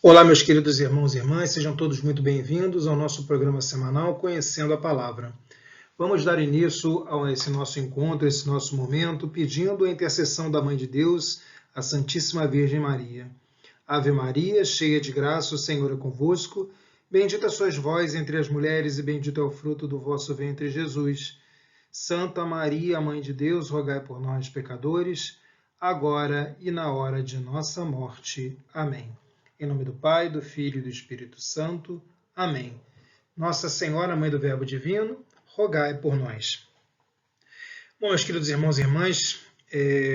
Olá, meus queridos irmãos e irmãs, sejam todos muito bem-vindos ao nosso programa semanal Conhecendo a Palavra. Vamos dar início a esse nosso encontro, esse nosso momento, pedindo a intercessão da Mãe de Deus, a Santíssima Virgem Maria. Ave Maria, cheia de graça, o Senhor é convosco. Bendita sois vós entre as mulheres e bendito é o fruto do vosso ventre, Jesus. Santa Maria, Mãe de Deus, rogai por nós, pecadores, agora e na hora de nossa morte. Amém. Em nome do Pai, do Filho e do Espírito Santo. Amém. Nossa Senhora, Mãe do Verbo Divino, rogai por nós. Bom, meus queridos irmãos e irmãs,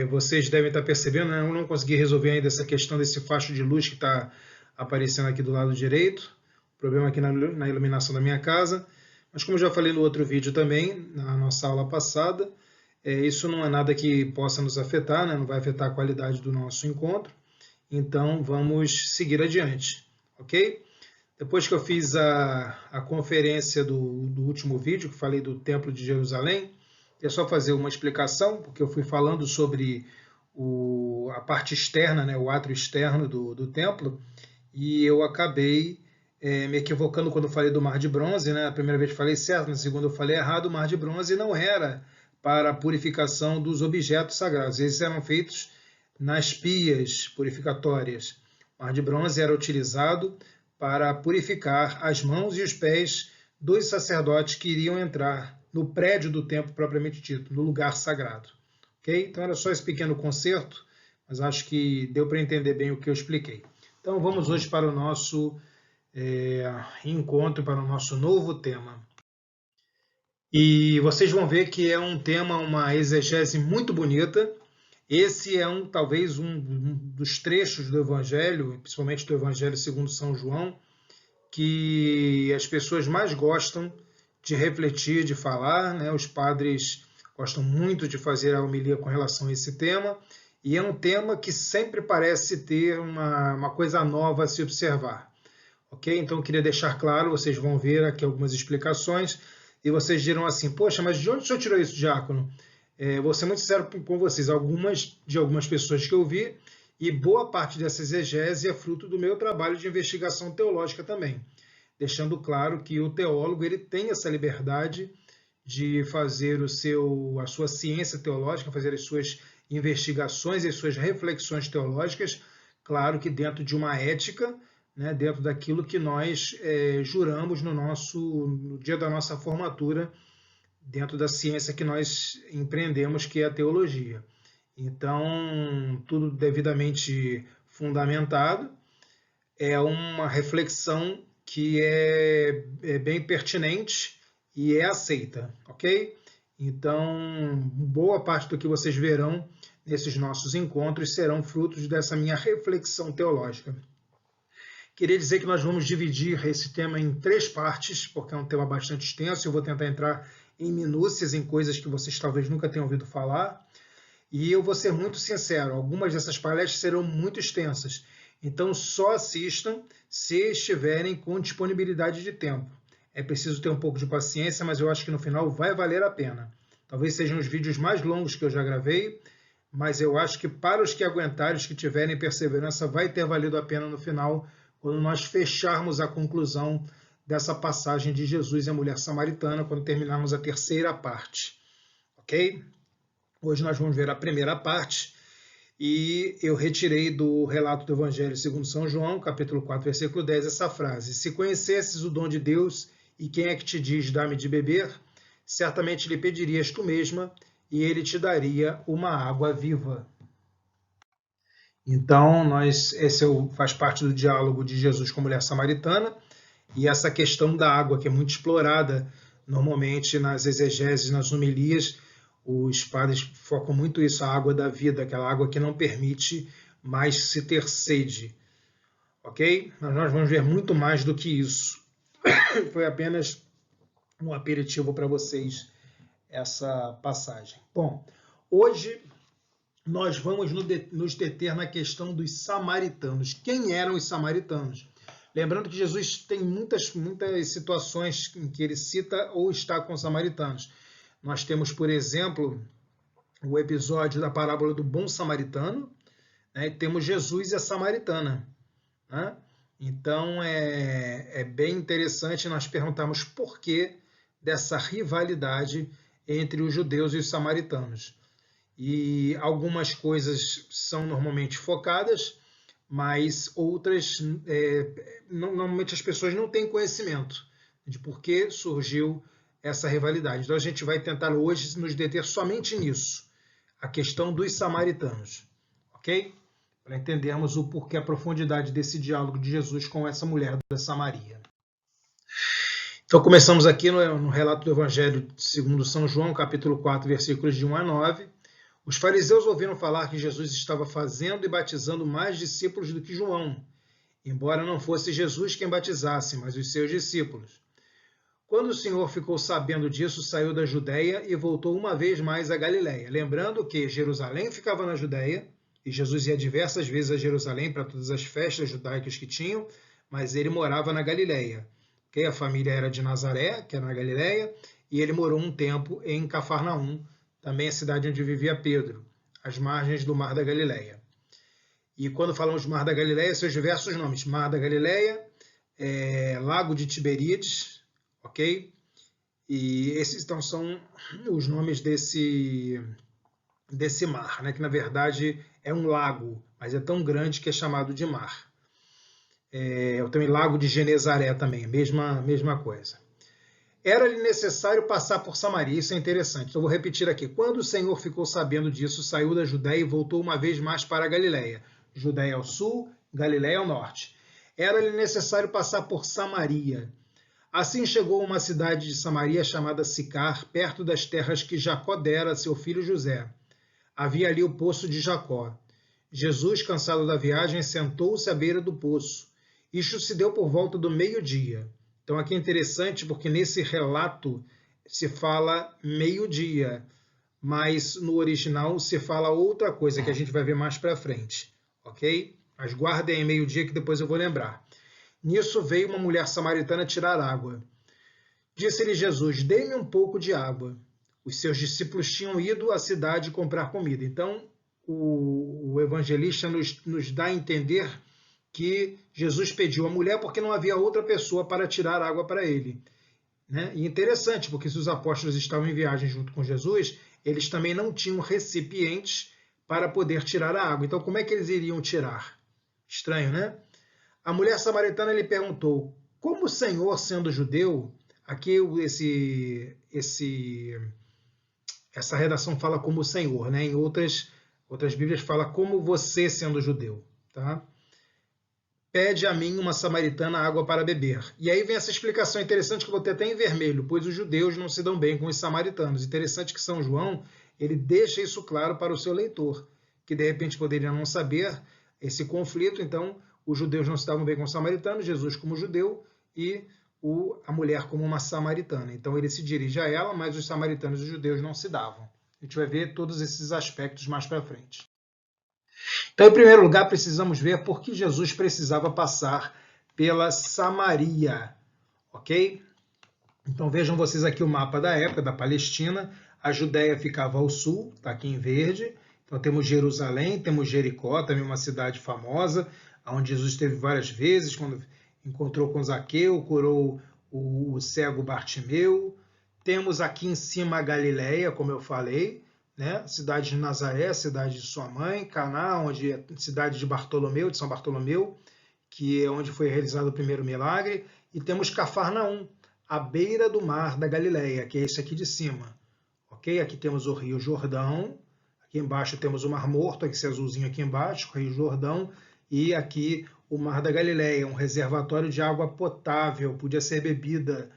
vocês devem estar percebendo, né? Eu não consegui resolver ainda essa questão desse facho de luz que está aparecendo aqui do lado direito. Problema aqui na iluminação da minha casa. Mas como eu já falei no outro vídeo também, na nossa aula passada, isso não é nada que possa nos afetar, né? Não vai afetar a qualidade do nosso encontro. Então, vamos seguir adiante, ok? Depois que eu fiz a conferência do último vídeo, que falei do Templo de Jerusalém, é só fazer uma explicação, porque eu fui falando sobre a parte externa, né, o átrio externo do templo, e eu acabei me equivocando quando falei do Mar de Bronze, né? A primeira vez eu falei certo, na segunda eu falei errado. O Mar de Bronze não era para a purificação dos objetos sagrados, eles eram feitos nas pias purificatórias. O Mar de Bronze era utilizado para purificar as mãos e os pés dos sacerdotes que iriam entrar no prédio do templo propriamente dito, no lugar sagrado. Okay? Então era só esse pequeno conserto, mas acho que deu para entender bem o que eu expliquei. Então vamos hoje para o nosso encontro, para o nosso novo tema. E vocês vão ver que é um tema, uma exegese muito bonita. Esse é talvez um dos trechos do Evangelho, principalmente do Evangelho segundo São João, que as pessoas mais gostam de refletir, de falar, né? Os padres gostam muito de fazer a homilia com relação a esse tema, e é um tema que sempre parece ter uma coisa nova a se observar. Ok? Então, eu queria deixar claro, vocês vão ver aqui algumas explicações, e vocês dirão assim, poxa, mas de onde o senhor tirou isso, diácono? Vou ser muito sincero com vocês, de algumas pessoas que eu vi, e boa parte dessa exegese é fruto do meu trabalho de investigação teológica também, deixando claro que o teólogo ele tem essa liberdade de fazer a sua ciência teológica, fazer as suas investigações e as suas reflexões teológicas, claro que dentro de uma ética, né, dentro daquilo que nós juramos no dia da nossa formatura, dentro da ciência que nós empreendemos, que é a teologia. Então, tudo devidamente fundamentado, é uma reflexão que é bem pertinente e é aceita, ok? Então, boa parte do que vocês verão nesses nossos encontros serão frutos dessa minha reflexão teológica. Queria dizer que nós vamos dividir esse tema em 3 partes, porque é um tema bastante extenso, eu vou tentar entrar em minúcias, em coisas que vocês talvez nunca tenham ouvido falar, e eu vou ser muito sincero, algumas dessas palestras serão muito extensas, então só assistam se estiverem com disponibilidade de tempo. É preciso ter um pouco de paciência, mas eu acho que no final vai valer a pena. Talvez sejam os vídeos mais longos que eu já gravei, mas eu acho que para os que aguentarem, os que tiverem perseverança, vai ter valido a pena no final, quando nós fecharmos a conclusão dessa passagem de Jesus e a mulher samaritana, quando terminarmos a 3ª parte. Ok? Hoje nós vamos ver a primeira parte, e eu retirei do relato do Evangelho segundo São João, capítulo 4, versículo 10, essa frase: se conhecesses o dom de Deus e quem é que te diz, dá-me de beber, certamente lhe pedirias tu mesma, e ele te daria uma água viva. Então, faz parte do diálogo de Jesus com a mulher samaritana, e essa questão da água, que é muito explorada normalmente nas exegeses, nas homilias, os padres focam muito isso, a água da vida, aquela água que não permite mais se ter sede. Ok? Mas nós vamos ver muito mais do que isso. Foi apenas um aperitivo para vocês, essa passagem. Bom, hoje nós vamos nos deter na questão dos samaritanos. Quem eram os samaritanos? Lembrando que Jesus tem muitas situações em que ele cita ou está com os samaritanos. Nós temos, por exemplo, o episódio da parábola do bom samaritano, né? Temos Jesus e a samaritana, né? Então é bem interessante nós perguntarmos por que dessa rivalidade entre os judeus e os samaritanos. E algumas coisas são normalmente focadas, mas outras, normalmente as pessoas não têm conhecimento de por que surgiu essa rivalidade. Então a gente vai tentar hoje nos deter somente nisso, a questão dos samaritanos, ok? Para entendermos o porquê, a profundidade desse diálogo de Jesus com essa mulher da Samaria. Então começamos aqui no relato do Evangelho segundo São João, capítulo 4, versículos de 1 a 9. Os fariseus ouviram falar que Jesus estava fazendo e batizando mais discípulos do que João, embora não fosse Jesus quem batizasse, mas os seus discípulos. Quando o Senhor ficou sabendo disso, saiu da Judéia e voltou uma vez mais a Galiléia. Lembrando que Jerusalém ficava na Judéia, e Jesus ia diversas vezes a Jerusalém para todas as festas judaicas que tinham, mas ele morava na Galiléia. Okay? A família era de Nazaré, que era na Galiléia, e ele morou um tempo em Cafarnaum, também a cidade onde vivia Pedro, às margens do Mar da Galiléia. E quando falamos de Mar da Galiléia, seus diversos nomes: Mar da Galiléia, Lago de Tiberíades, ok? E esses então são os nomes desse mar, né? Que na verdade é um lago, mas é tão grande que é chamado de mar. Também Lago de Genezaré também, mesma coisa. Era-lhe necessário passar por Samaria, isso é interessante. Então vou repetir aqui. Quando o Senhor ficou sabendo disso, saiu da Judéia e voltou uma vez mais para a Galiléia. Judéia ao sul, Galiléia ao norte. Era-lhe necessário passar por Samaria. Assim chegou a uma cidade de Samaria chamada Sicar, perto das terras que Jacó dera a seu filho José. Havia ali o poço de Jacó. Jesus, cansado da viagem, sentou-se à beira do poço. Isto se deu por volta do meio-dia. Então aqui é interessante porque nesse relato se fala meio-dia, mas no original se fala outra coisa que a gente vai ver mais para frente, ok? Mas guardem aí meio-dia que depois eu vou lembrar. Nisso veio uma mulher samaritana tirar água. Disse-lhe Jesus: dê-me um pouco de água. Os seus discípulos tinham ido à cidade comprar comida. Então o evangelista nos dá a entender que Jesus pediu à mulher porque não havia outra pessoa para tirar água para ele. Né? E interessante, porque se os apóstolos estavam em viagem junto com Jesus, eles também não tinham recipientes para poder tirar a água. Então, como é que eles iriam tirar? Estranho, né? A mulher samaritana lhe perguntou: como o Senhor, sendo judeu, aqui essa redação fala como o Senhor, né? Em outras Bíblias fala como você, sendo judeu, tá? Pede a mim, uma samaritana, água para beber. E aí vem essa explicação interessante que eu vou ter até em vermelho, pois os judeus não se dão bem com os samaritanos. Interessante que São João ele deixa isso claro para o seu leitor, que de repente poderia não saber esse conflito. Então, os judeus não se davam bem com os samaritanos, Jesus como judeu e a mulher como uma samaritana. Então, ele se dirige a ela, mas os samaritanos e os judeus não se davam. A gente vai ver todos esses aspectos mais para frente. Então, em primeiro lugar, precisamos ver por que Jesus precisava passar pela Samaria, ok? Então, vejam vocês aqui o mapa da época, da Palestina. A Judéia ficava ao sul, está aqui em verde. Então, temos Jerusalém, temos Jericó, também uma cidade famosa, onde Jesus esteve várias vezes, quando encontrou com Zaqueu, curou o cego Bartimeu. Temos aqui em cima a Galiléia, como eu falei, né? Cidade de Nazaré, cidade de sua mãe, Caná, onde é cidade de Bartolomeu, de São Bartolomeu, que é onde foi realizado o primeiro milagre, e temos Cafarnaum, à beira do mar da Galiléia, que é esse aqui de cima, ok? Aqui temos o Rio Jordão, aqui embaixo temos o Mar Morto, esse azulzinho aqui embaixo, o Rio Jordão, e aqui o Mar da Galiléia, um reservatório de água potável, podia ser bebida,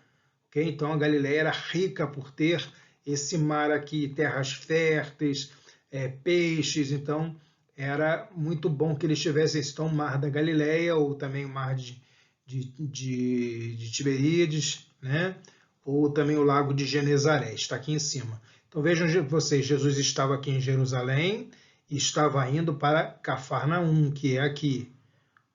ok? Então a Galiléia era rica por ter esse mar aqui, terras férteis, peixes, então era muito bom que eles tivessem esse o Mar da Galiléia, ou também o Mar de Tiberíades, né? Ou também o Lago de Genezaré, está aqui em cima. Então vejam vocês, Jesus estava aqui em Jerusalém e estava indo para Cafarnaum, que é aqui,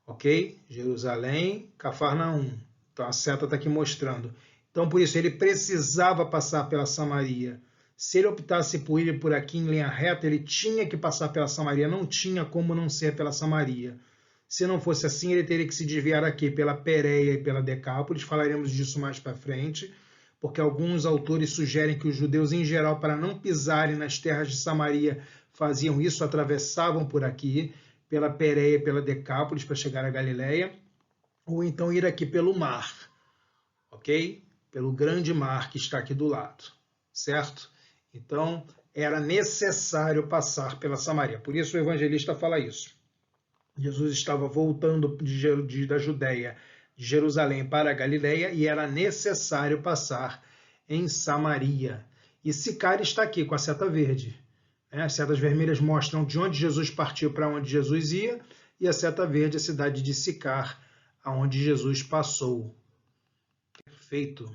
ok? Jerusalém, Cafarnaum. Então a seta está aqui mostrando. Então, por isso, ele precisava passar pela Samaria. Se ele optasse por ir por aqui em linha reta, ele tinha que passar pela Samaria. Não tinha como não ser pela Samaria. Se não fosse assim, ele teria que se desviar aqui pela Pérea e pela Decápolis. Falaremos disso mais para frente, porque alguns autores sugerem que os judeus, em geral, para não pisarem nas terras de Samaria, faziam isso, atravessavam por aqui, pela Pérea e pela Decápolis, para chegar à Galileia, ou então ir aqui pelo mar, ok? Pelo grande mar que está aqui do lado, certo? Então, era necessário passar pela Samaria. Por isso o evangelista fala isso. Jesus estava voltando da Judéia, de Jerusalém para a Galileia, e era necessário passar em Samaria. E Sicar está aqui com a seta verde. As setas vermelhas mostram de onde Jesus partiu para onde Jesus ia, e a seta verde, a cidade de Sicar, aonde Jesus passou. Perfeito.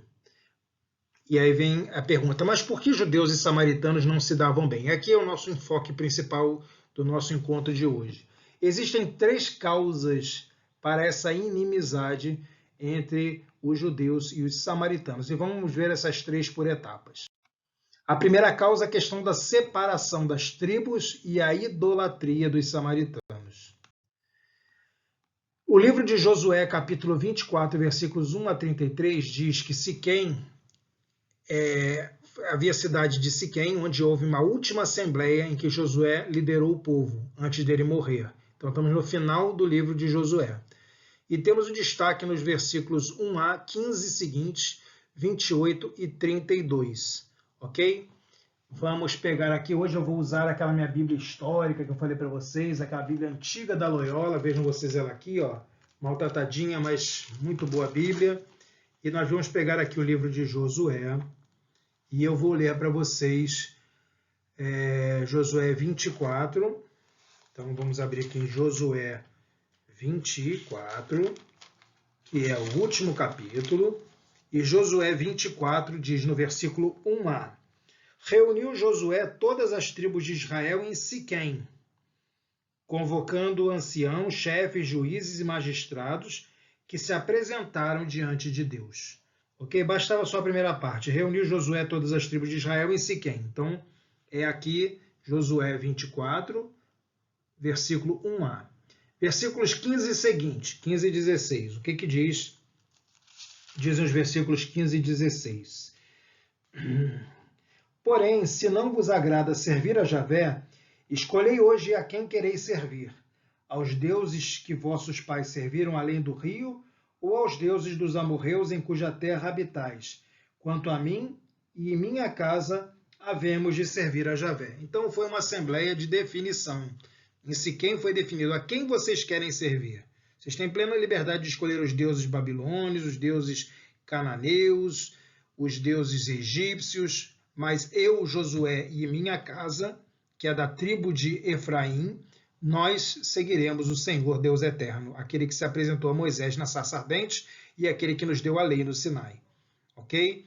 E aí vem a pergunta, mas por que judeus e samaritanos não se davam bem? Aqui é o nosso enfoque principal do nosso encontro de hoje. Existem 3 causas para essa inimizade entre os judeus e os samaritanos. E vamos ver essas 3 por etapas. A primeira causa é a questão da separação das tribos e a idolatria dos samaritanos. O livro de Josué, capítulo 24, versículos 1 a 33, diz que Siquém, havia a cidade de Siquém, onde houve uma última assembleia em que Josué liderou o povo, antes dele morrer. Então estamos no final do livro de Josué. E temos um destaque nos versículos 1a, 15 seguintes, 28 e 32. Ok? Vamos pegar aqui, hoje eu vou usar aquela minha Bíblia histórica que eu falei para vocês, aquela Bíblia antiga da Loyola, vejam vocês ela aqui, ó, maltratadinha, mas muito boa Bíblia. E nós vamos pegar aqui o livro de Josué, e eu vou ler para vocês Josué 24. Então vamos abrir aqui em Josué 24, que é o último capítulo. E Josué 24 diz no versículo 1a: Reuniu Josué todas as tribos de Israel em Siquém, convocando anciãos, chefes, juízes e magistrados que se apresentaram diante de Deus. Ok? Bastava só a primeira parte. Reuniu Josué todas as tribos de Israel em Siquém. Então, é aqui Josué 24, versículo 1a. Versículos 15 e seguinte, 15 e 16. O que diz? Dizem os versículos 15 e 16. Porém, se não vos agrada servir a Javé, escolhei hoje a quem quereis servir, aos deuses que vossos pais serviram além do rio, ou aos deuses dos amorreus em cuja terra habitais. Quanto a mim e minha casa, havemos de servir a Javé. Então foi uma assembleia de definição. Em Siquém foi definido a quem vocês querem servir. Vocês têm plena liberdade de escolher os deuses babilônios, os deuses cananeus, os deuses egípcios, mas eu, Josué e minha casa, que é da tribo de Efraim, nós seguiremos o Senhor Deus Eterno, aquele que se apresentou a Moisés na sarça ardente e aquele que nos deu a lei no Sinai. Ok?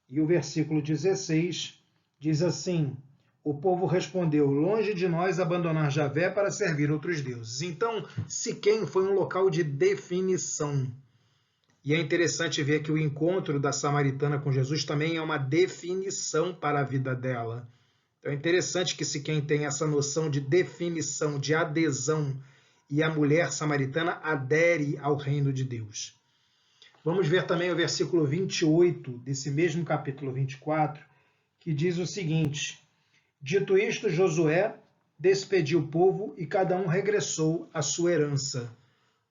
E o versículo 16 diz assim: o povo respondeu, longe de nós abandonar Javé para servir outros deuses. Então, Siquém foi um local de definição. E é interessante ver que o encontro da samaritana com Jesus também é uma definição para a vida dela. Então é interessante que Siquém tem essa noção de definição, de adesão, e a mulher samaritana adere ao reino de Deus. Vamos ver também o versículo 28 desse mesmo capítulo 24, que diz o seguinte: dito isto, Josué despediu o povo e cada um regressou à sua herança.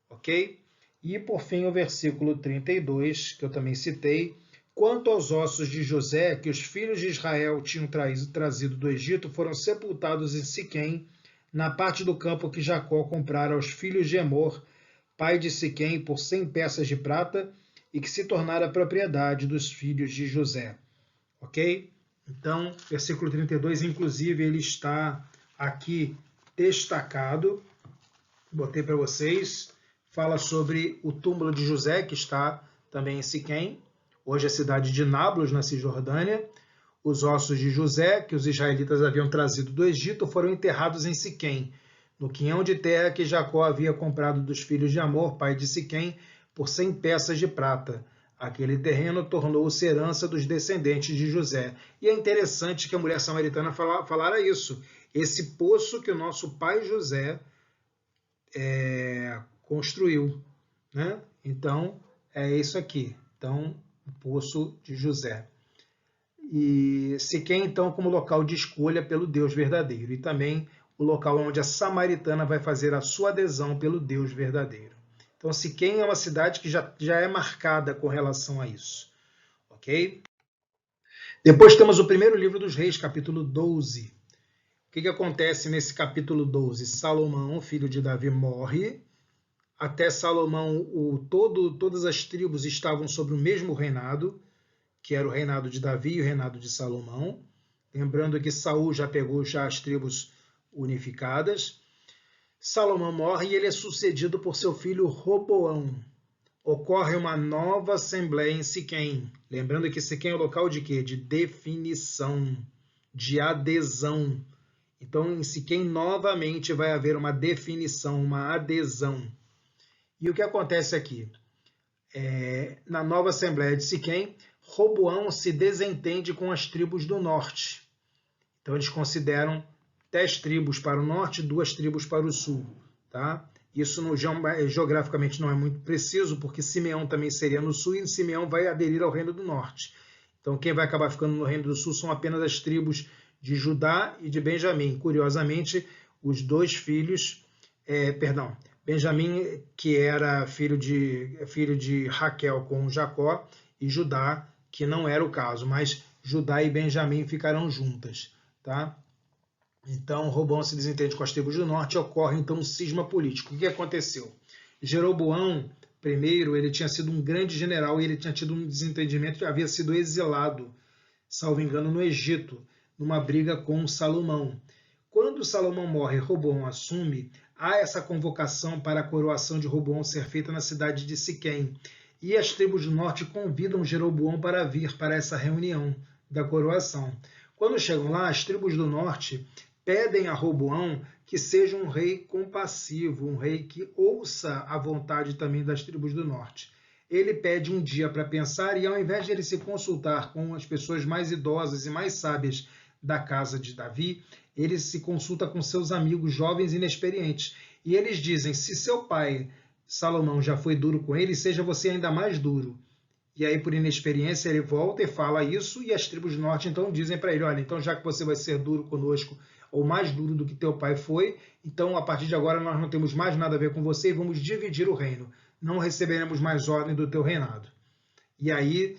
Ok? E, por fim, o versículo 32, que eu também citei: quanto aos ossos de José, que os filhos de Israel tinham trazido do Egito, foram sepultados em Siquém, na parte do campo que Jacó comprara aos filhos de Emor, pai de Siquém, por 100 peças de prata, e que se tornara propriedade dos filhos de José. Ok? Então, versículo 32, inclusive, ele está aqui destacado. Botei para vocês. Fala sobre o túmulo de José, que está também em Siquém, hoje a cidade de Nablus, na Cisjordânia. Os ossos de José, que os israelitas haviam trazido do Egito, foram enterrados em Siquém, no quinhão de terra que Jacó havia comprado dos filhos de Amor, pai de Siquém, por 100 peças de prata. Aquele terreno tornou-se herança dos descendentes de José. E é interessante que a mulher samaritana falara isso. Esse poço que o nosso pai José construiu, né? Então, é isso aqui. Então, o Poço de José. E Siquém, então, como local de escolha pelo Deus verdadeiro. E também o local onde a samaritana vai fazer a sua adesão pelo Deus verdadeiro. Então, Siquém é uma cidade que já é marcada com relação a isso. Ok? Depois temos o primeiro livro dos Reis, capítulo 12. O que acontece nesse capítulo 12? Salomão, filho de Davi, morre. Até Salomão, todas as tribos estavam sobre o mesmo reinado, que era o reinado de Davi e o reinado de Salomão. Lembrando que Saul já pegou as tribos unificadas. Salomão morre e ele é sucedido por seu filho Roboão. Ocorre uma nova assembleia em Siquém. Lembrando que Siquém é o local de quê? De definição, de adesão. Então, em Siquém, novamente, vai haver uma definição, uma adesão. E o que acontece aqui? Na nova Assembleia de Siquém, Roboão se desentende com as tribos do norte. Então, eles consideram 10 tribos para o norte e 2 tribos para o sul. Tá? Isso geograficamente não é muito preciso, porque Simeão também seria no sul e Simeão vai aderir ao reino do norte. Então, quem vai acabar ficando no reino do sul são apenas as tribos de Judá e de Benjamim. Curiosamente, os 2 filhos, Benjamim, que era filho de Raquel com Jacó, e Judá, que não era o caso, mas Judá e Benjamim ficarão juntas. Tá? Então, Roboão se desentende com as tribos do norte e ocorre, então, um cisma político. O que aconteceu? Jeroboão, primeiro, ele tinha sido um grande general e ele tinha tido um desentendimento, havia sido exilado, salvo engano, no Egito, numa briga com Salomão. Quando Salomão morre e Roboão assume, há essa convocação para a coroação de Roboão ser feita na cidade de Siquém. E as tribos do norte convidam Jeroboão para vir para essa reunião da coroação. Quando chegam lá, as tribos do norte pedem a Roboão que seja um rei compassivo, um rei que ouça a vontade também das tribos do norte. Ele pede um dia para pensar e, ao invés de ele se consultar com as pessoas mais idosas e mais sábias da casa de Davi, ele se consulta com seus amigos jovens e inexperientes. E eles dizem, se seu pai, Salomão, já foi duro com ele, seja você ainda mais duro. E aí, por inexperiência, ele volta e fala isso, e as tribos do norte então dizem para ele, olha, então já que você vai ser duro conosco, ou mais duro do que teu pai foi, então a partir de agora nós não temos mais nada a ver com você e vamos dividir o reino. Não receberemos mais ordem do teu reinado. E aí,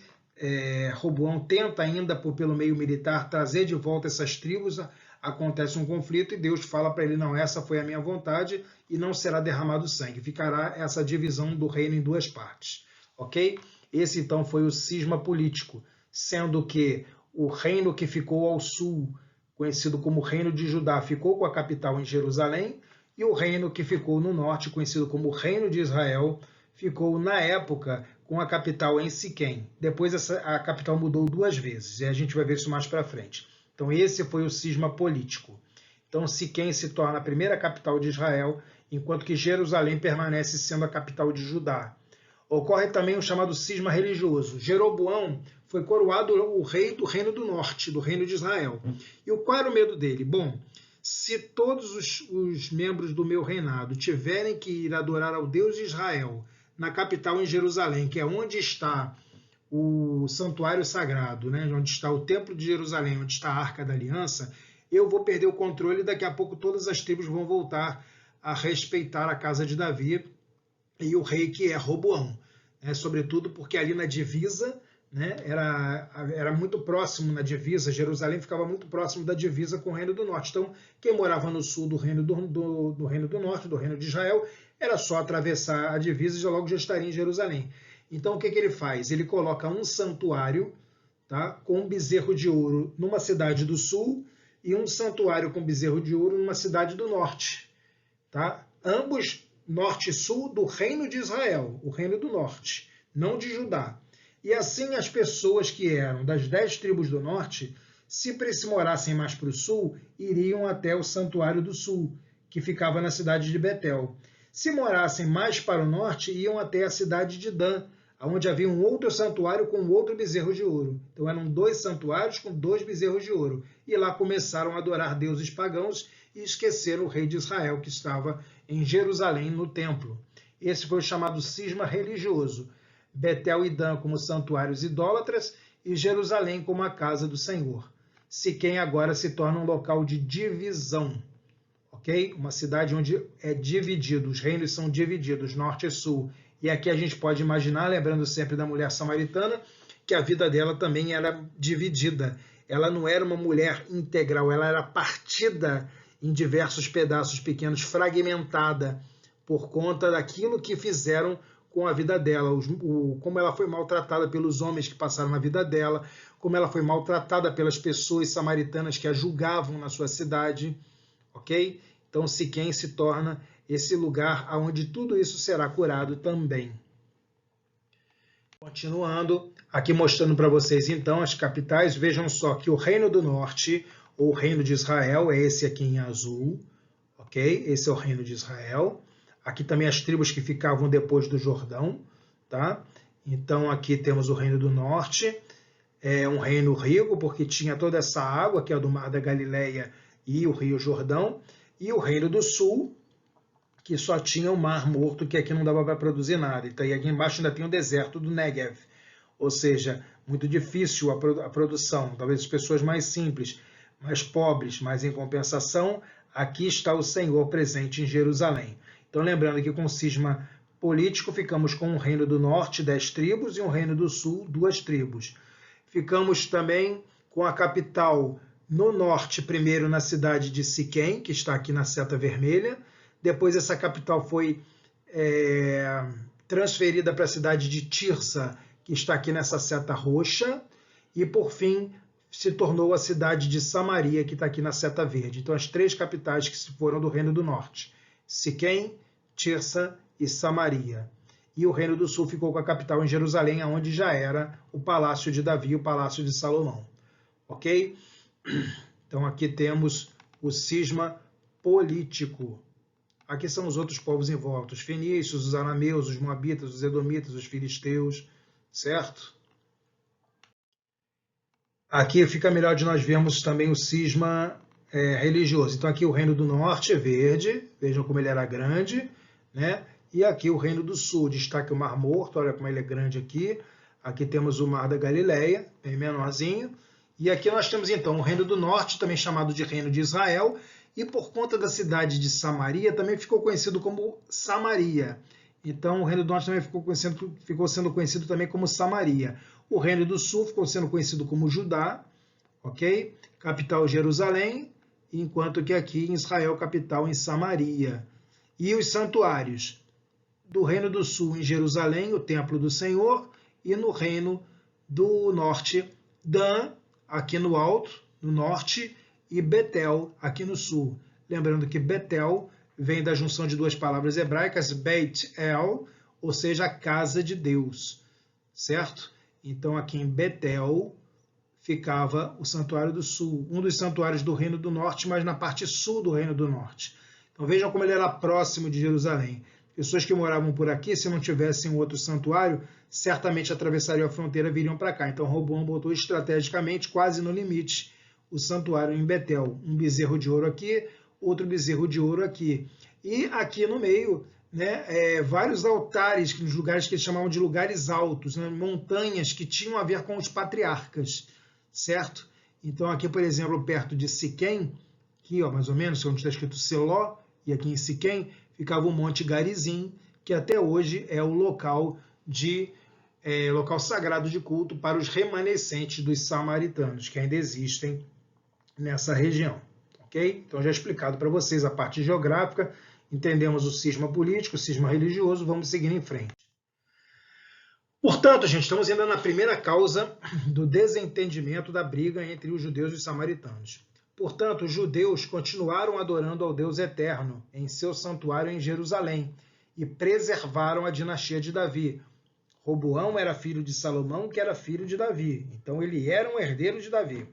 Roboão tenta ainda, pelo meio militar, trazer de volta essas tribos, acontece um conflito e Deus fala para ele, não, essa foi a minha vontade e não será derramado sangue. Ficará essa divisão do reino em 2 partes. Ok? Esse, então, foi o cisma político, sendo que o reino que ficou ao sul, conhecido como Reino de Judá, ficou com a capital em Jerusalém, e o reino que ficou no norte, conhecido como Reino de Israel, ficou, na época, com a capital em Siquém. Depois a capital mudou 2 vezes, e a gente vai ver isso mais para frente. Então, esse foi o cisma político. Então, Siquém se torna a primeira capital de Israel, enquanto que Jerusalém permanece sendo a capital de Judá. Ocorre também o chamado cisma religioso. Jeroboão foi coroado o rei do reino do norte, do reino de Israel. E qual era o medo dele? Bom, se todos os membros do meu reinado tiverem que ir adorar ao Deus de Israel na capital em Jerusalém, que é onde está o santuário sagrado, né? Onde está o templo de Jerusalém, onde está a Arca da Aliança, eu vou perder o controle e daqui a pouco todas as tribos vão voltar a respeitar a casa de Davi e o rei que é Roboão, né? Sobretudo porque ali na divisa, né, era muito próximo na divisa, Jerusalém ficava muito próximo da divisa com o Reino do Norte. Então, quem morava no sul do Reino do Reino do Norte, do Reino de Israel, era só atravessar a divisa e logo já estaria em Jerusalém. Então, o que ele faz? Ele coloca um santuário, tá, com um bezerro de ouro numa cidade do sul e um santuário com bezerro de ouro numa cidade do norte. Tá? Ambos norte e sul do reino de Israel, o reino do norte, não de Judá. E assim as pessoas que eram das 10 tribos do norte, se morassem mais para o sul, iriam até o santuário do sul, que ficava na cidade de Betel. Se morassem mais para o norte, iam até a cidade de Dan, onde havia um outro santuário com outro bezerro de ouro. Então eram 2 santuários com 2 bezerros de ouro. E lá começaram a adorar deuses pagãos e esqueceram o rei de Israel, que estava em Jerusalém, no templo. Esse foi o chamado cisma religioso. Betel e Dan como santuários idólatras e Jerusalém como a casa do Senhor. Siquém agora se torna um local de divisão, ok? Uma cidade onde é dividido, os reinos são divididos, norte e sul. E aqui a gente pode imaginar, lembrando sempre da mulher samaritana, que a vida dela também era dividida. Ela não era uma mulher integral, ela era partida em diversos pedaços pequenos, fragmentada, por conta daquilo que fizeram com a vida dela, como ela foi maltratada pelos homens que passaram na vida dela, como ela foi maltratada pelas pessoas samaritanas que a julgavam na sua cidade, ok? Então Siquém se torna esse lugar onde tudo isso será curado também. Continuando, aqui mostrando para vocês então as capitais, vejam só que o Reino do Norte, ou Reino de Israel, é esse aqui em azul, ok? Esse é o Reino de Israel. Aqui também as tribos que ficavam depois do Jordão, tá? Então aqui temos o Reino do Norte, é um reino rico, porque tinha toda essa água, que é do Mar da Galileia e o Rio Jordão, e o Reino do Sul, que só tinha o Mar Morto, que aqui não dava para produzir nada. Então, e aqui embaixo ainda tem o deserto do Negev, ou seja, muito difícil a produção, talvez as pessoas mais simples, mais pobres, mas em compensação, aqui está o Senhor presente em Jerusalém. Então, lembrando que com o cisma político, ficamos com um reino do norte, 10 tribos, e um reino do sul, 2 tribos. Ficamos também com a capital no norte, primeiro na cidade de Siquém, que está aqui na seta vermelha. Depois essa capital foi transferida para a cidade de Tirsa, que está aqui nessa seta roxa. E, por fim, se tornou a cidade de Samaria, que está aqui na seta verde. Então, as 3 capitais que foram do Reino do Norte: Siquém, Tirsa e Samaria. E o Reino do Sul ficou com a capital em Jerusalém, onde já era o Palácio de Davi, o Palácio de Salomão. Ok? Então, aqui temos o cisma político. Aqui são os outros povos em volta: os fenícios, os arameus, os moabitas, os edomitas, os filisteus, certo? Aqui fica melhor de nós vermos também o cisma religioso. Então aqui o Reino do Norte é verde, vejam como ele era grande, né? E aqui o Reino do Sul, destaque o Mar Morto, olha como ele é grande aqui. Aqui temos o Mar da Galileia, bem menorzinho. E aqui nós temos então o Reino do Norte, também chamado de Reino de Israel, e por conta da cidade de Samaria, também ficou conhecido como Samaria. Então o Reino do Norte também ficou sendo conhecido também como Samaria. O Reino do Sul ficou sendo conhecido como Judá, ok? Capital Jerusalém, enquanto que aqui em Israel, capital em Samaria. E os santuários do Reino do Sul em Jerusalém, o Templo do Senhor, e no Reino do Norte, Dan, aqui no alto, no norte, e Betel, aqui no sul. Lembrando que Betel vem da junção de 2 palavras hebraicas, Beit El, ou seja, a casa de Deus, certo? Então, aqui em Betel ficava o Santuário do Sul, um dos santuários do Reino do Norte, mas na parte sul do Reino do Norte. Então, vejam como ele era próximo de Jerusalém. Pessoas que moravam por aqui, se não tivessem um outro santuário, certamente atravessariam a fronteira e viriam para cá. Então, Roboão botou estrategicamente, quase no limite, o santuário em Betel. Um bezerro de ouro aqui, outro bezerro de ouro aqui. E aqui no meio, né, vários altares, nos lugares que eles chamavam de lugares altos, né, montanhas que tinham a ver com os patriarcas, certo? Então aqui, por exemplo, perto de Siquém, aqui ó, mais ou menos, onde está escrito Seló, e aqui em Siquém, ficava o Monte Garizim, que até hoje é o local sagrado de culto para os remanescentes dos samaritanos, que ainda existem nessa região. Ok? Então já explicado para vocês a parte geográfica, entendemos o cisma político, o cisma religioso, vamos seguir em frente. Portanto, gente, estamos ainda na primeira causa do desentendimento da briga entre os judeus e os samaritanos. Portanto, os judeus continuaram adorando ao Deus eterno em seu santuário em Jerusalém e preservaram a dinastia de Davi. Roboão era filho de Salomão, que era filho de Davi. Então, ele era um herdeiro de Davi.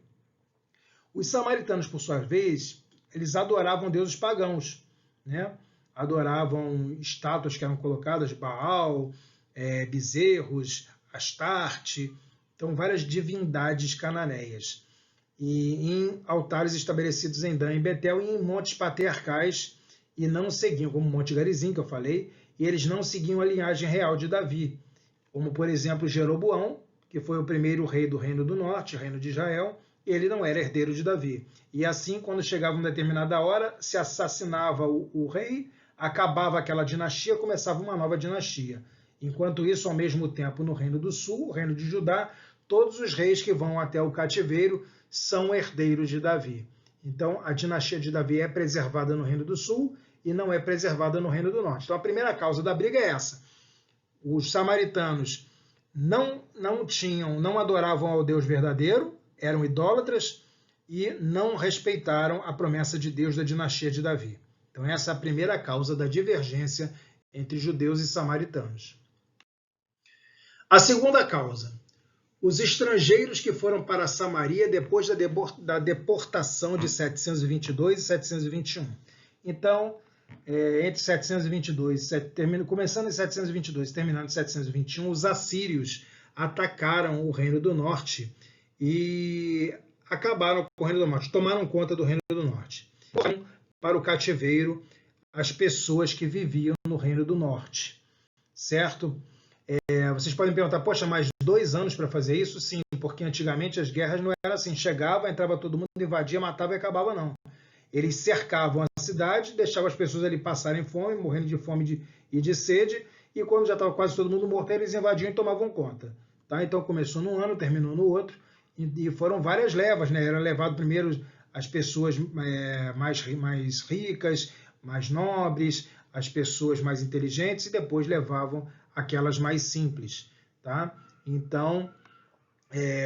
Os samaritanos, por sua vez, eles adoravam deuses pagãos, né? Adoravam estátuas que eram colocadas, Baal, bezerros, Astarte, então várias divindades cananeias. E em altares estabelecidos em Dan e Betel e em montes patriarcais e não seguiam, como Monte Garizim, que eu falei, e eles não seguiam a linhagem real de Davi, como, por exemplo, Jeroboão, que foi o primeiro rei do Reino do Norte, Reino de Israel, ele não era herdeiro de Davi. E assim, quando chegava uma determinada hora, se assassinava o rei, acabava aquela dinastia, começava uma nova dinastia. Enquanto isso, ao mesmo tempo, no Reino do Sul, o Reino de Judá, todos os reis que vão até o cativeiro são herdeiros de Davi. Então, a dinastia de Davi é preservada no Reino do Sul e não é preservada no Reino do Norte. Então, a primeira causa da briga é essa. Os samaritanos não adoravam ao Deus verdadeiro, eram idólatras e não respeitaram a promessa de Deus da dinastia de Davi. Então, essa é a primeira causa da divergência entre judeus e samaritanos. A segunda causa, os estrangeiros que foram para Samaria depois da deportação de 722 e 721. Então, entre 722, começando em 722 e terminando em 721, os assírios atacaram o Reino do Norte e acabaram com o Reino do Norte, tomaram conta do Reino do Norte. Para o cativeiro, as pessoas que viviam no Reino do Norte, certo? Vocês podem perguntar, poxa, mais 2 anos para fazer isso? Sim, porque antigamente as guerras não eram assim, chegava, entrava todo mundo, invadia, matava e acabava, não. Eles cercavam a cidade, deixavam as pessoas ali passarem fome, morrendo de fome e de sede, e quando já estava quase todo mundo morto, eles invadiam e tomavam conta. Tá? Então começou num ano, terminou no outro, e foram várias levas, né? Era levado primeiro as pessoas mais ricas, mais nobres, as pessoas mais inteligentes, e depois levavam aquelas mais simples. Tá? Então,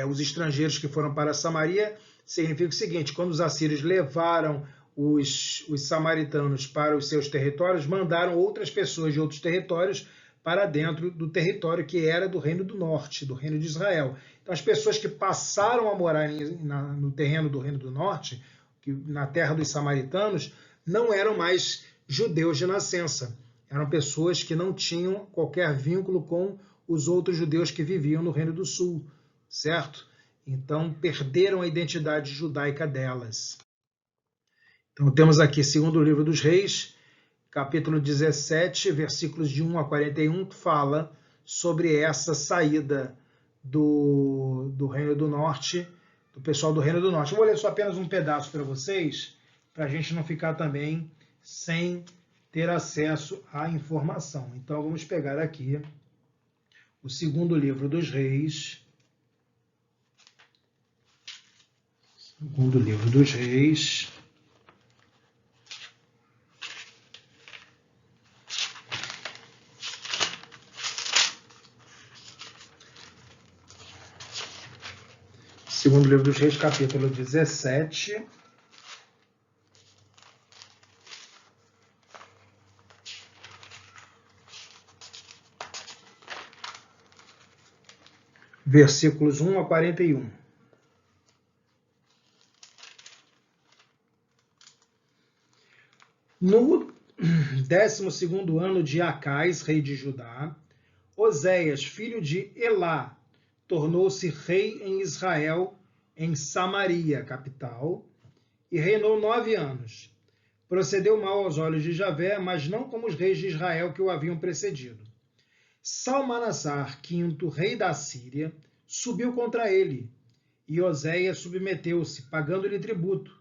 os estrangeiros que foram para Samaria, significa o seguinte, quando os assírios levaram os samaritanos para os seus territórios, mandaram outras pessoas de outros territórios para dentro do território que era do Reino do Norte, do Reino de Israel. Então, as pessoas que passaram a morar no terreno do Reino do Norte, na terra dos samaritanos, não eram mais judeus de nascença. Eram pessoas que não tinham qualquer vínculo com os outros judeus que viviam no Reino do Sul, certo? Então, perderam a identidade judaica delas. Então, temos aqui, segundo o livro dos Reis, capítulo 17, versículos de 1 a 41, que fala sobre essa saída do Reino do Norte, do pessoal do Reino do Norte. Eu vou ler só apenas um pedaço para vocês, para a gente não ficar também sem ter acesso à informação. Então, vamos pegar aqui o segundo livro dos Reis. Segundo livro dos Reis. Segundo livro dos Reis, capítulo 17. Versículos 1 a 41. No 12º ano de Acais, rei de Judá, Oséias, filho de Elá, tornou-se rei em Israel, em Samaria, capital, e reinou 9 anos. Procedeu mal aos olhos de Javé, mas não como os reis de Israel que o haviam precedido. Salmanasar, V, rei da Síria, subiu contra ele, e Oséias submeteu-se, pagando-lhe tributo.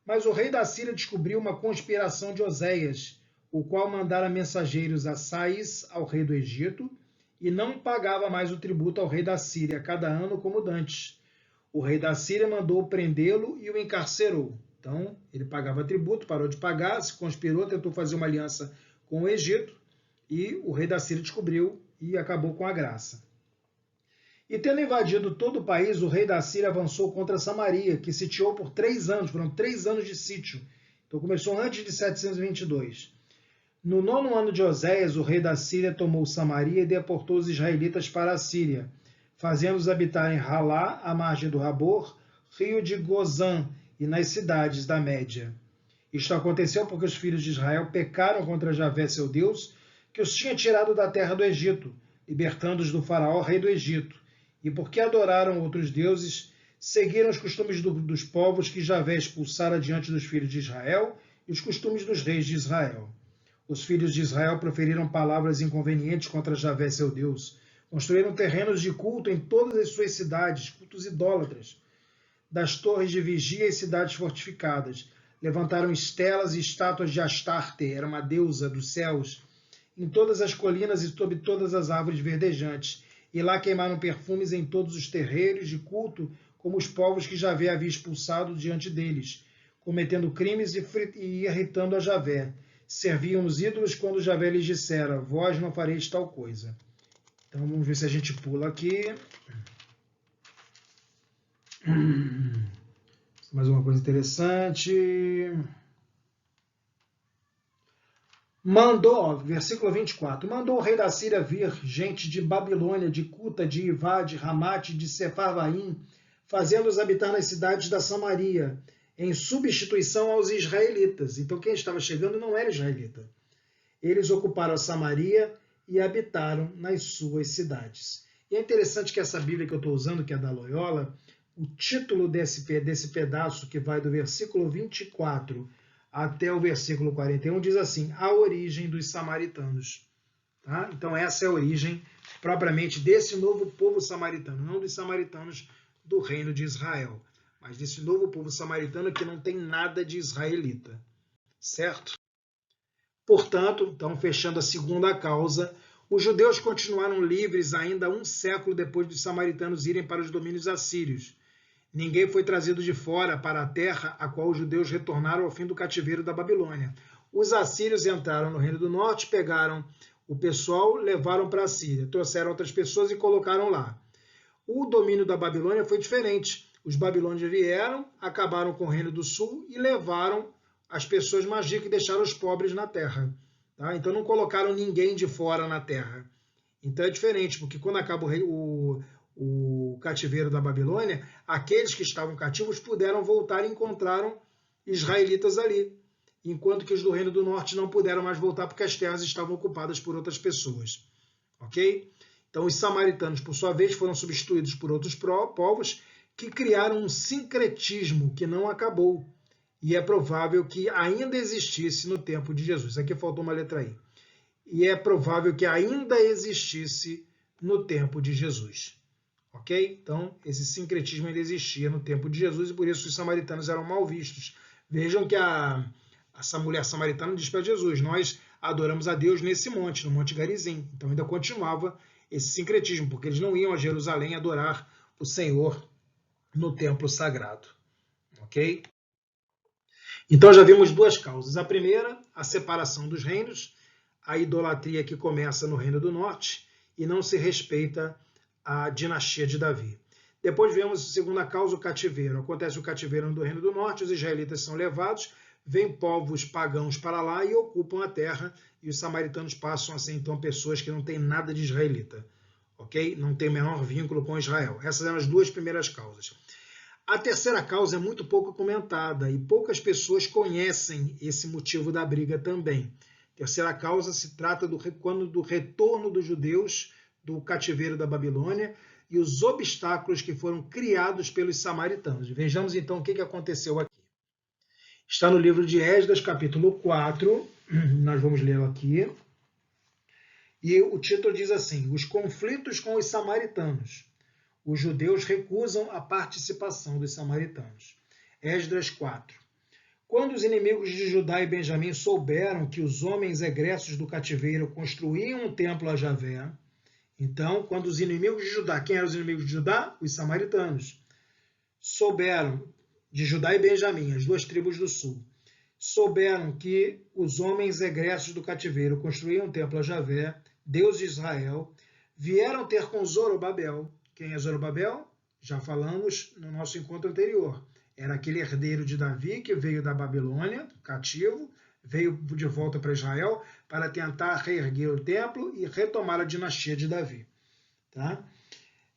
Mas o rei da Síria descobriu uma conspiração de Oséias, o qual mandara mensageiros a Sais, ao rei do Egito, e não pagava mais o tributo ao rei da Síria cada ano como dantes. O rei da Síria mandou prendê-lo e o encarcerou. Então, ele pagava tributo, parou de pagar, se conspirou, tentou fazer uma aliança com o Egito, e o rei da Síria descobriu e acabou com a graça. E tendo invadido todo o país, o rei da Síria avançou contra Samaria, que sitiou por 3 anos, foram 3 anos de sítio. Então começou antes de 722. No 9º ano de Oséias, o rei da Síria tomou Samaria e deportou os israelitas para a Síria, fazendo-os habitar em Halá, à margem do Habor, rio de Gozã, e nas cidades da Média. Isto aconteceu porque os filhos de Israel pecaram contra Javé, seu Deus, que os tinha tirado da terra do Egito, libertando-os do faraó, rei do Egito. E porque adoraram outros deuses, seguiram os costumes dos povos que Javé expulsara diante dos filhos de Israel, e os costumes dos reis de Israel. Os filhos de Israel proferiram palavras inconvenientes contra Javé, seu Deus. Construíram terrenos de culto em todas as suas cidades, cultos idólatras, das torres de vigia e cidades fortificadas. Levantaram estelas e estátuas de Astarte, era uma deusa dos céus, em todas as colinas e sob todas as árvores verdejantes. E lá queimaram perfumes em todos os terreiros de culto, como os povos que Javé havia expulsado diante deles, cometendo crimes e irritando a Javé. Serviam os ídolos quando Javé lhes dissera: vós não fareis tal coisa. Então vamos ver se a gente pula aqui. Mais uma coisa interessante. Versículo 24. Mandou o rei da Síria vir gente de Babilônia, de Cuta, de Ivá, de Ramate, de Sefarvaim, fazendo-os habitar nas cidades da Samaria, em substituição aos israelitas. Então quem estava chegando não era israelita. Eles ocuparam a Samaria e habitaram nas suas cidades. E é interessante que essa Bíblia que eu estou usando, que é da Loyola, o título desse pedaço, que vai do versículo 24 até o versículo 41, diz assim: a origem dos samaritanos. Tá? Então essa é a origem propriamente desse novo povo samaritano, não dos samaritanos do reino de Israel, mas desse novo povo samaritano que não tem nada de israelita. Certo? Portanto, então, fechando a segunda causa, os judeus continuaram livres ainda um século depois dos samaritanos irem para os domínios assírios. Ninguém foi trazido de fora para a terra a qual os judeus retornaram ao fim do cativeiro da Babilônia. Os assírios entraram no Reino do Norte, pegaram o pessoal, levaram para a Síria, trouxeram outras pessoas e colocaram lá. O domínio da Babilônia foi diferente. Os babilônios vieram, acabaram com o Reino do Sul e levaram as pessoas mais ricas e deixaram os pobres na terra. Tá? Então não colocaram ninguém de fora na terra. Então é diferente, porque quando acaba o cativeiro da Babilônia, aqueles que estavam cativos puderam voltar e encontraram israelitas ali, enquanto que os do Reino do Norte não puderam mais voltar porque as terras estavam ocupadas por outras pessoas. Ok? Então os samaritanos, por sua vez, foram substituídos por outros povos que criaram um sincretismo que não acabou. E é provável que ainda existisse no tempo de Jesus. Aqui faltou uma letra aí. E é provável que ainda existisse no tempo de Jesus. Ok? Então, esse sincretismo ainda existia no tempo de Jesus e por isso os samaritanos eram mal vistos. Vejam que essa mulher samaritana diz para Jesus: nós adoramos a Deus nesse monte, no Monte Garizim. Então ainda continuava esse sincretismo, porque eles não iam a Jerusalém adorar o Senhor no templo sagrado. Ok? Então já vimos duas causas. A primeira, a separação dos reinos, a idolatria que começa no Reino do Norte e não se respeita a dinastia de Davi. Depois vemos a segunda causa, o cativeiro. Acontece o cativeiro do Reino do Norte, os israelitas são levados, vêm povos pagãos para lá e ocupam a terra, e os samaritanos passam a ser então pessoas que não têm nada de israelita, ok? Não tem o menor vínculo com Israel. Essas eram as duas primeiras causas. A terceira causa é muito pouco comentada e poucas pessoas conhecem esse motivo da briga também. A terceira causa se trata do retorno dos judeus do cativeiro da Babilônia e os obstáculos que foram criados pelos samaritanos. Vejamos então o que aconteceu aqui. Está no livro de Esdras, capítulo 4, nós vamos lê-lo aqui. E o título diz assim: os conflitos com os samaritanos. Os judeus recusam a participação dos samaritanos. Esdras 4. Quando os inimigos de Judá e Benjamim souberam que os homens egressos do cativeiro construíam um templo a Javé, então, quando os inimigos de Judá, quem eram os inimigos de Judá? Os samaritanos. Souberam, de Judá e Benjamim, as duas tribos do sul, souberam que os homens egressos do cativeiro construíam um templo a Javé, Deus de Israel, vieram ter com Zorobabel. Quem é Zorobabel? Já falamos no nosso encontro anterior. Era aquele herdeiro de Davi que veio da Babilônia, cativo, veio de volta para Israel para tentar reerguer o templo e retomar a dinastia de Davi. Tá?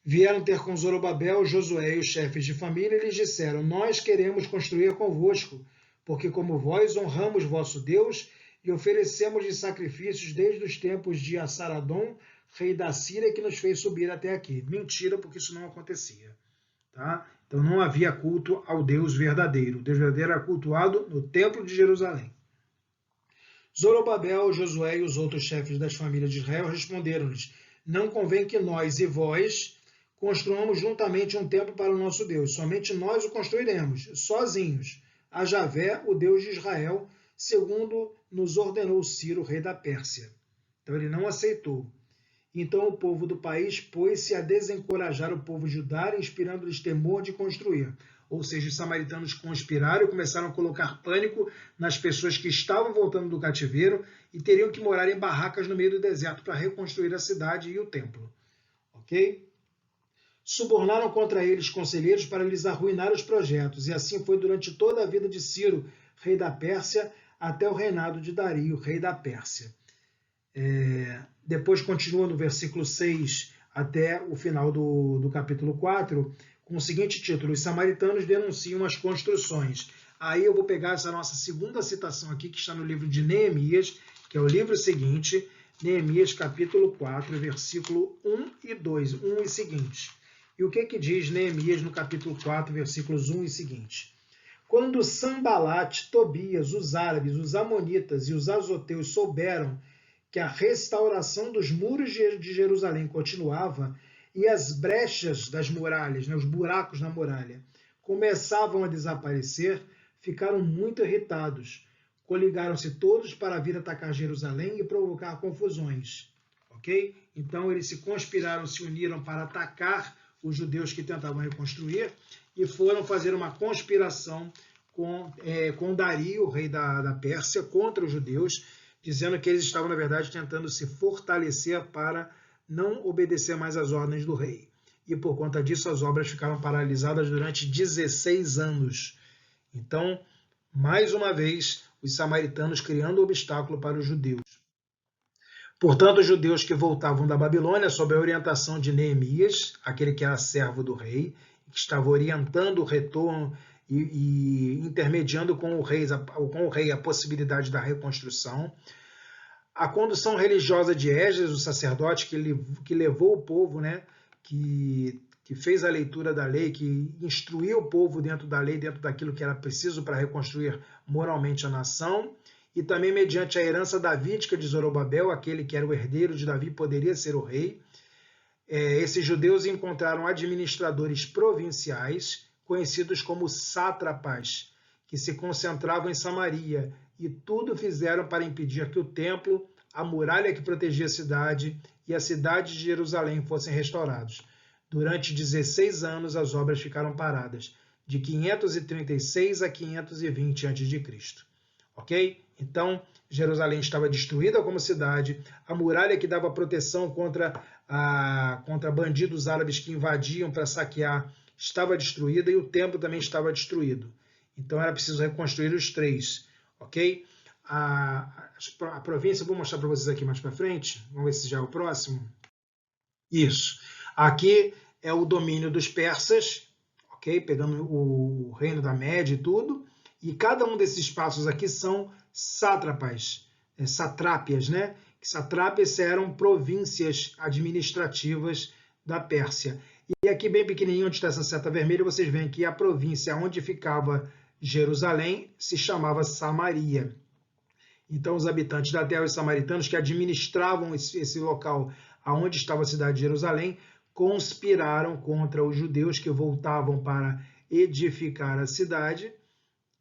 Vieram ter com Zorobabel, Josué e os chefes de família e lhes disseram: nós queremos construir convosco, porque como vós honramos vosso Deus e oferecemos-lhe sacrifícios desde os tempos de Assaradom, rei da Síria, que nos fez subir até aqui. Mentira, porque isso não acontecia. Tá? Então não havia culto ao Deus verdadeiro. O Deus verdadeiro era cultuado no templo de Jerusalém. Zorobabel, Josué e os outros chefes das famílias de Israel responderam-lhes: não convém que nós e vós construamos juntamente um templo para o nosso Deus. Somente nós o construiremos, sozinhos, a Javé, o Deus de Israel, segundo nos ordenou Ciro, rei da Pérsia. Então ele não aceitou. Então o povo do país pôs-se a desencorajar o povo de Judá, inspirando-lhes temor de construir. Ou seja, os samaritanos conspiraram e começaram a colocar pânico nas pessoas que estavam voltando do cativeiro e teriam que morar em barracas no meio do deserto para reconstruir a cidade e o templo. Ok? Subornaram contra eles conselheiros para lhes arruinar os projetos, e assim foi durante toda a vida de Ciro, rei da Pérsia, até o reinado de Dario, rei da Pérsia. Depois continua no versículo 6 até o final do capítulo 4, com o seguinte título: os samaritanos denunciam as construções. Aí eu vou pegar essa nossa segunda citação aqui, que está no livro de Neemias, que é o livro seguinte, Neemias capítulo 4, versículo 1 e 2, 1 e seguinte. E o que diz Neemias no capítulo 4, versículos 1 e seguinte? Quando Sanbalat, Tobias, os árabes, os amonitas e os azoteus souberam que a restauração dos muros de Jerusalém continuava e as brechas das muralhas, os buracos na muralha, começavam a desaparecer, ficaram muito irritados. Coligaram-se todos para vir atacar Jerusalém e provocar confusões. Ok? Então eles se conspiraram, se uniram para atacar os judeus que tentavam reconstruir e foram fazer uma conspiração com Dario, rei da Pérsia, contra os judeus, dizendo que eles estavam, na verdade, tentando se fortalecer para não obedecer mais às ordens do rei. E por conta disso, as obras ficaram paralisadas durante 16 anos. Então, mais uma vez, os samaritanos criando obstáculo para os judeus. Portanto, os judeus que voltavam da Babilônia, sob a orientação de Neemias, aquele que era servo do rei, que estava orientando o retorno e intermediando com o rei a possibilidade da reconstrução. A condução religiosa de Esdras, o sacerdote que levou o povo, que fez a leitura da lei, que instruiu o povo dentro da lei, dentro daquilo que era preciso para reconstruir moralmente a nação, e também mediante a herança davídica de Zorobabel, aquele que era o herdeiro de Davi, poderia ser o rei. Esses judeus encontraram administradores provinciais, conhecidos como sátrapas, que se concentravam em Samaria, e tudo fizeram para impedir que o templo, a muralha que protegia a cidade e a cidade de Jerusalém fossem restaurados. Durante 16 anos as obras ficaram paradas, de 536 a 520 a.C. Ok? Então, Jerusalém estava destruída como cidade, a muralha que dava proteção contra bandidos árabes que invadiam para saquear estava destruída e o templo também estava destruído. Então era preciso reconstruir os três. Ok? A província, vou mostrar para vocês aqui mais para frente, vamos ver se já é o próximo. Isso. Aqui é o domínio dos persas, ok? Pegando o reino da Média e tudo. E cada um desses espaços aqui são sátrapas, satrápias, Que satrápias eram províncias administrativas da Pérsia. E aqui bem pequenininho, onde está essa seta vermelha, vocês veem que a província onde ficava Jerusalém se chamava Samaria. Então os habitantes da terra, os samaritanos, que administravam esse local onde estava a cidade de Jerusalém, conspiraram contra os judeus que voltavam para edificar a cidade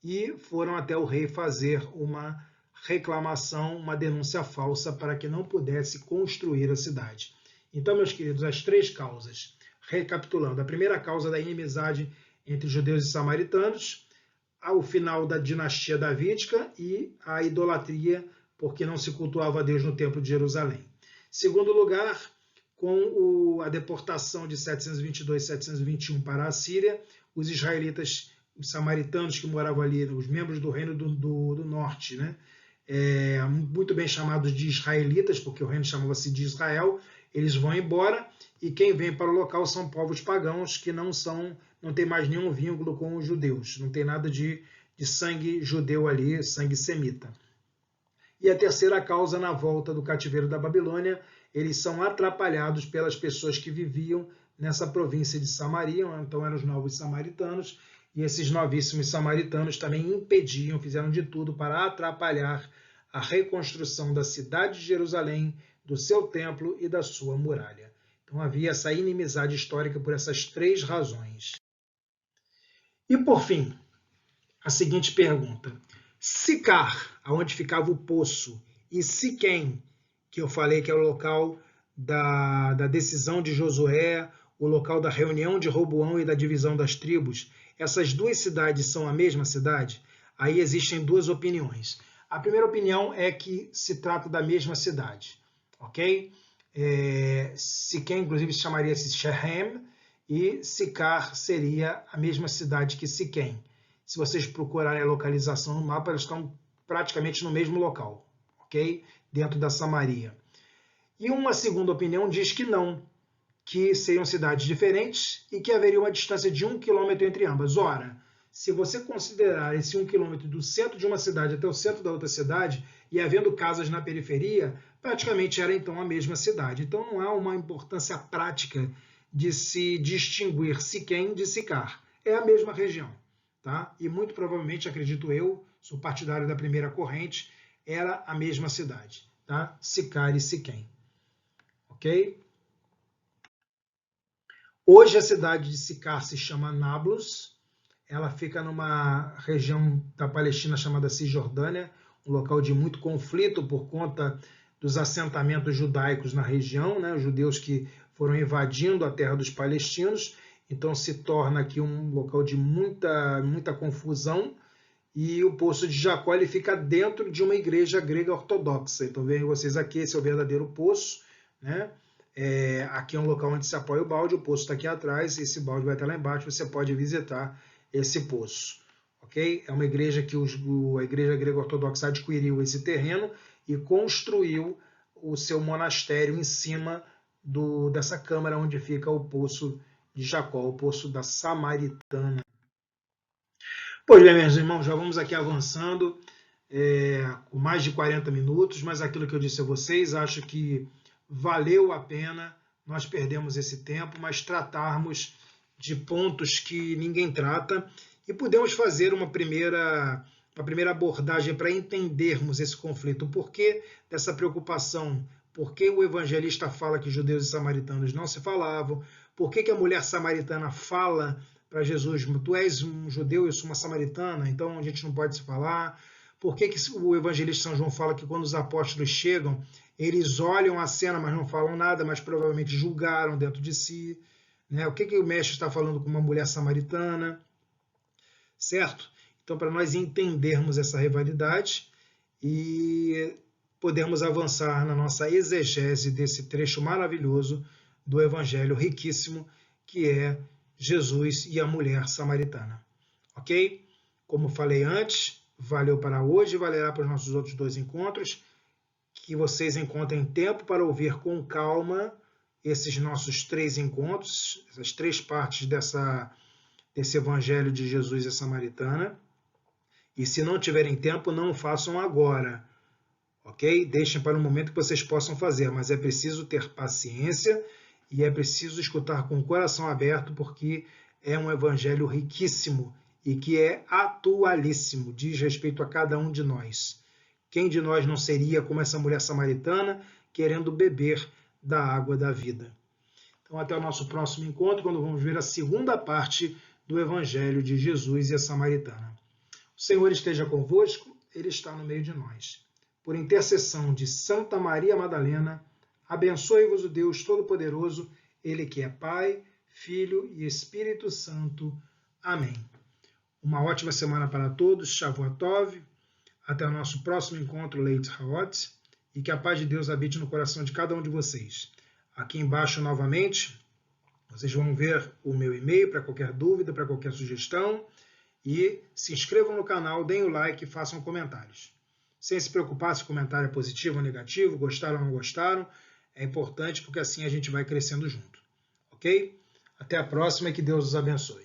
e foram até o rei fazer uma reclamação, uma denúncia falsa para que não pudesse construir a cidade. Então, meus queridos, as três causas. Recapitulando, a primeira causa da inimizade entre judeus e samaritanos, ao final da dinastia davídica e a idolatria, porque não se cultuava a Deus no templo de Jerusalém. Segundo lugar, com a deportação de 722 e 721 para a Síria, os israelitas, os samaritanos que moravam ali, os membros do reino do norte, muito bem chamados de israelitas, porque o reino chamava-se de Israel, eles vão embora e quem vem para o local são povos pagãos que não tem mais nenhum vínculo com os judeus, não tem nada de sangue judeu ali, sangue semita. E a terceira causa, na volta do cativeiro da Babilônia, eles são atrapalhados pelas pessoas que viviam nessa província de Samaria, então eram os novos samaritanos, e esses novíssimos samaritanos também impediam, fizeram de tudo para atrapalhar a reconstrução da cidade de Jerusalém, do seu templo e da sua muralha. Então havia essa inimizade histórica por essas 3 razões. E por fim, a seguinte pergunta. Sicar, onde ficava o poço, e Siquém, que eu falei que é o local da decisão de Josué, o local da reunião de Roboão e da divisão das tribos, essas 2 cidades são a mesma cidade? Aí existem 2 opiniões. A primeira opinião é que se trata da mesma cidade, ok? Siquém, inclusive, se chamaria-se Shechem, e Sicar seria a mesma cidade que Siquém. Se vocês procurarem a localização no mapa, eles estão praticamente no mesmo local, ok? Dentro da Samaria. E uma segunda opinião diz que não, que seriam cidades diferentes e que haveria uma distância de 1 quilômetro entre ambas. Ora, se você considerar esse 1 quilômetro do centro de uma cidade até o centro da outra cidade, e havendo casas na periferia, praticamente era então a mesma cidade. Então não há uma importância prática de se distinguir Siquém de Sicar. É a mesma região. Tá? E muito provavelmente, acredito eu, sou partidário da primeira corrente, era a mesma cidade. Tá? Sicar e Siquém. Ok? Hoje a cidade de Sicar se chama Nablus. Ela fica numa região da Palestina chamada Cisjordânia, um local de muito conflito por conta dos assentamentos judaicos na região, né? Os judeus que foram invadindo a terra dos palestinos, então se torna aqui um local de muita confusão, e o Poço de Jacó ele fica dentro de uma igreja grega ortodoxa. Então vejam vocês aqui, esse é o verdadeiro poço, né? Aqui é um local onde se apoia o balde, o poço está aqui atrás, esse balde vai estar lá embaixo, você pode visitar esse poço. Okay? É uma igreja que a igreja grega ortodoxa adquiriu esse terreno e construiu o seu monastério em cima dessa câmara onde fica o Poço de Jacó, o Poço da Samaritana. Pois bem, meus irmãos, já vamos aqui avançando com mais de 40 minutos, mas aquilo que eu disse a vocês, acho que valeu a pena nós perdemos esse tempo, mas tratarmos de pontos que ninguém trata e podemos fazer uma primeira abordagem para entendermos esse conflito. O porquê dessa preocupação? Por que o evangelista fala que judeus e samaritanos não se falavam? Por que a mulher samaritana fala para Jesus, tu és um judeu, eu sou uma samaritana, então a gente não pode se falar? Por que o evangelista São João fala que quando os apóstolos chegam, eles olham a cena, mas não falam nada, mas provavelmente julgaram dentro de si? Né? O que o mestre está falando com uma mulher samaritana? Certo? Então, para nós entendermos essa rivalidade e podermos avançar na nossa exegese desse trecho maravilhoso do Evangelho riquíssimo, que é Jesus e a mulher samaritana. Ok? Como falei antes, valeu para hoje e valerá para os nossos outros 2 encontros. Que vocês encontrem tempo para ouvir com calma esses nossos 3 encontros, essas 3 partes desse Evangelho de Jesus e a Samaritana. E se não tiverem tempo, não façam agora, ok? Deixem para um momento que vocês possam fazer, mas é preciso ter paciência e é preciso escutar com o coração aberto, porque é um Evangelho riquíssimo e que é atualíssimo, diz respeito a cada um de nós. Quem de nós não seria como essa mulher samaritana, querendo beber da água da vida? Então, até o nosso próximo encontro, quando vamos ver a segunda parte do Evangelho de Jesus e a Samaritana. O Senhor esteja convosco, Ele está no meio de nós. Por intercessão de Santa Maria Madalena, abençoe-vos o Deus Todo-Poderoso, Ele que é Pai, Filho e Espírito Santo. Amém. Uma ótima semana para todos, Shavuot Tov. Até o nosso próximo encontro, Leit Haot, e que a paz de Deus habite no coração de cada um de vocês. Aqui embaixo, novamente, vocês vão ver o meu e-mail para qualquer dúvida, para qualquer sugestão, e se inscrevam no canal, deem o like e façam comentários. Sem se preocupar se o comentário é positivo ou negativo, gostaram ou não gostaram, é importante porque assim a gente vai crescendo junto. Ok? Até a próxima e que Deus os abençoe.